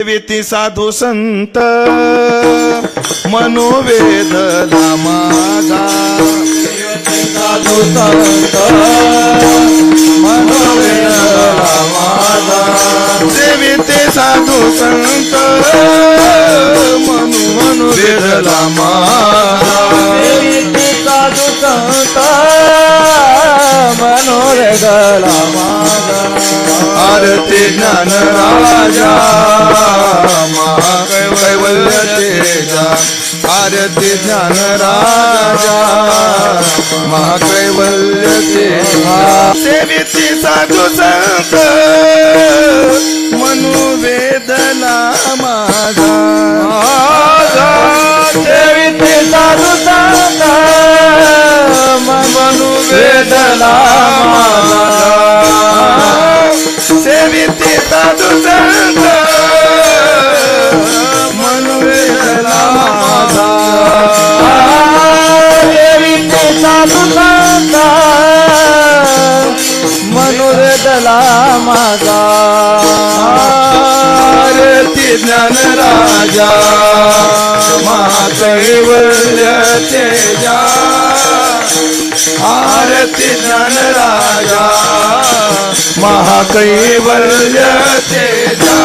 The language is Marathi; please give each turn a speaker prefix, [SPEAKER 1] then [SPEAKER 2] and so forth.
[SPEAKER 1] सेविती साधू संत मनोवेदला माझा
[SPEAKER 2] साधू संत मनोवेदला माझा
[SPEAKER 1] सेविती साधू संत मनोवेदला माझा
[SPEAKER 2] सेविती साधू संत मनोवेदला माझा
[SPEAKER 1] आरती ज्ञान राजा महाकैवल्य तेजा आरती ज्ञान राजा महाकैवल्य तेजा सेविती साधू संत मनोवेदला माझा
[SPEAKER 2] सेविती साधू संत मनोवेदला माझा
[SPEAKER 1] सेविती साधू संत मनोवेदला माझा
[SPEAKER 2] सेविती साधू संत मनोवेदला माझा
[SPEAKER 1] आरती ज्ञान राजा महाकैवल्य तेजा आरती ज्ञान राजा महाकैवल्य तेजा